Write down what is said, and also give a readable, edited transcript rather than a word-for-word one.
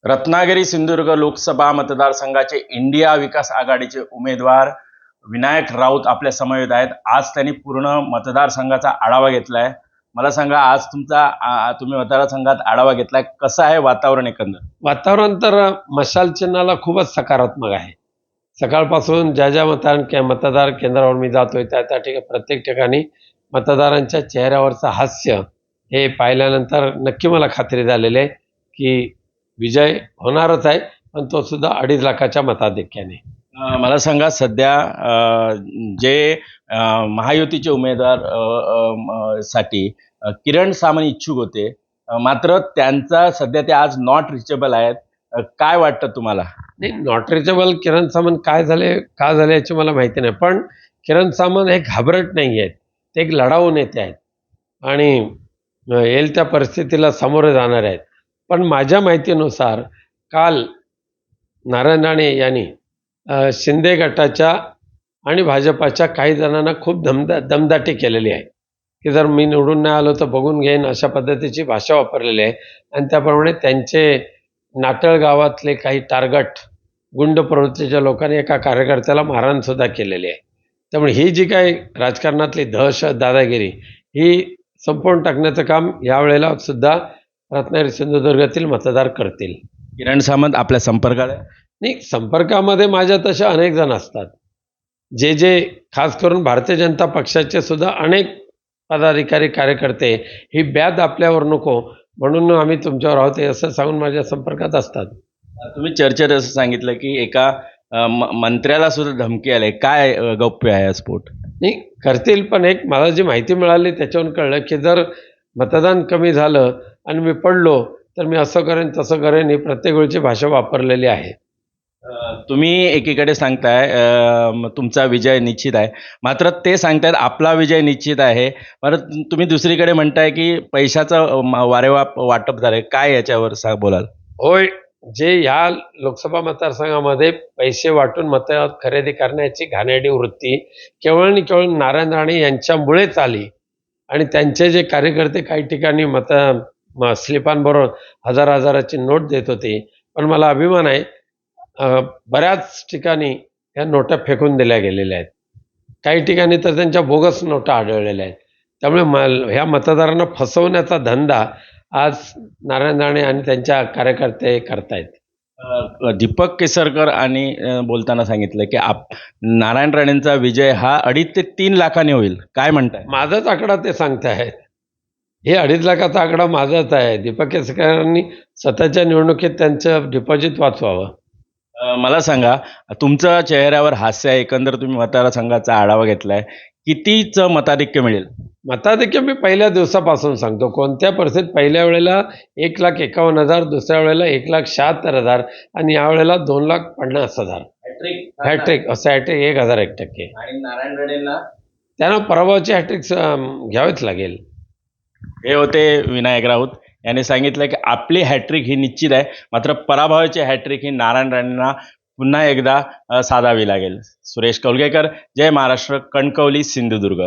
रत्नागिरी सिंधुदुर्ग लोकसभा मतदारसंघाचे इंडिया विकास आघाडीचे उमेदवार विनायक राऊत आपल्या समवेत आहेत. आज त्यांनी पूर्ण मतदारसंघाचा आढावा घेतलाय. मला सांगा, आज तुम्ही मतदारसंघात आढावा घेतलाय, कसं आहे वातावरण एकंदर? वातावरण तर मशाल चिन्हाला खूपच सकारात्मक आहे. सकाळपासून ज्या ज्या मतदार केंद्रावर मी जातोय त्या त्या ठिकाणी प्रत्येक ठिकाणी मतदारांच्या चेहऱ्यावरचं हास्य हे पाहिल्यानंतर नक्की मला खात्री झालेली आहे की विजय होणारच आहे, पण तो सुद्धा 2.5 लाखाच्या मताधिक्याने. मला सांगा, सध्या जे महायुतीचे उमेदवार साठी किरण सामंत इच्छुक होते, मात्र त्यांचा सध्या ते आज नॉट रिचेबल आहेत. काय वाटतं तुम्हाला? नाही, नॉट रिचेबल किरण सामंत का झाले याची मला माहिती नाही, पण किरण सामंत हे घाबरट नाही आहेत. ते एक लढाऊ नेते आहेत आणि येईल त्या परिस्थितीला सामोरे जाणार आहेत. पण माझ्या माहितीनुसार काल नारायण राणे यांनी शिंदे गटाच्या आणि भाजपाच्या काही जणांना खूप दमदाटी केलेली आहे की जर मी निवडून नाही आलो तर बघून घेईन, अशा पद्धतीची भाषा वापरलेली आहे. आणि त्याप्रमाणे त्यांचे नाटळ गावातले काही टार्गट गुंड प्रवृत्तीच्या लोकांनी एका कार्यकर्त्याला मारहाणसुद्धा केलेली आहे. त्यामुळे ही जी काही राजकारणातली दहशत, दादागिरी ही संपवून टाकण्याचं काम यावेळेला सुद्धा रत्नागिरी सिंधुदुर्गातील मतदार करतील. किरण सामंत आपल्या संपर्कात आहे? नाही, संपर्कामध्ये माझ्या तसे अनेक जण असतात, जे खास करून भारतीय जनता पक्षाचे सुद्धा अनेक पदाधिकारी, कार्यकर्ते ही ब्याद आपल्यावर नको म्हणून आम्ही तुमच्यावर आहोत असं सांगून माझ्या संपर्कात असतात. तुम्ही चर्चेत असं सांगितलं की एका मंत्र्याला सुद्धा धमकी आली. काय गौप्य आहे स्फोट? नाही करतील, पण एक मला जी माहिती मिळाली त्याच्यावरून कळलं की जर मतदान कमी झालं आणि मी पडलो तर मी असं करेन तसं करेन, ही प्रत्येक वेळची भाषा वापरलेली आहे. तुम्ही एकीकडे सांगताय तुमचा विजय निश्चित आहे, मात्र ते सांगतायत आपला विजय निश्चित आहे. परत तुम्ही दुसरीकडे म्हणताय की पैशाचं वाटप झालंय. काय याच्यावर बोलाल? होय, जे या लोकसभा मतदारसंघामध्ये पैसे वाटून मत खरेदी करण्याची घाणेरडी वृत्ती केवळ आणि केवळ नारायण राणे यांच्यामुळेच आली. आणि त्यांचे जे कार्यकर्ते काही ठिकाणी स्लिपांबरोबर हजाराची नोट देत होते, पण मला अभिमान आहे बऱ्याच ठिकाणी ह्या नोटा फेकून दिल्या गेलेल्या आहेत. काही ठिकाणी तर त्यांच्या बोगस नोटा आढळलेल्या आहेत. त्यामुळे ह्या मतदारांना फसवण्याचा धंदा आज नारायण राणे आणि त्यांच्या कार्यकर्ते करतायत. दीपक केसरकर आणि बोलताना सांगितलं की नारायण राणेंचा विजय हा 2.5 ते 3 लाखांनी होईल. काय म्हणताय? माझाच आकडा ते सांगतायत. हे 2.5 लाखाचा आकडा माझाच आहे. दीपक केसरकरांनी स्वतःच्या निवडणुकीत त्यांचं डिपॉझिट वाचवावं. मला सांगा, तुमच्या चेहऱ्यावर हास्य आहे. एकंदर तुम्ही मतदारसंघाचा आढावा घेतलाय, कितीचं मताधिक्य मिळेल? मताधिक्य मी पहिल्या दिवसापासून सांगतो. कोणत्या परिस्थितीत पहिल्या वेळेला 1,51,000, दुसऱ्या वेळेला 1,76,000 आणि यावेळेला 2,50,000. हॅट्रिक असं हॅट्रिक 1,001%. आणि नारायण राणेंना त्यांना पराभवाची हॅट्रिक घ्यावीच लागेल. हे होते विनायक राऊत यांनी सांगितलं की आपली हॅट्रिक ही निश्चित आहे, मात्र पराभवाची हॅट्रिक ही नारायण राणेंना पुन्हा एकदा साधावी लागेल. सुरेश कौलगेकर, जय महाराष्ट्र, कणकवली, सिंधुदुर्ग.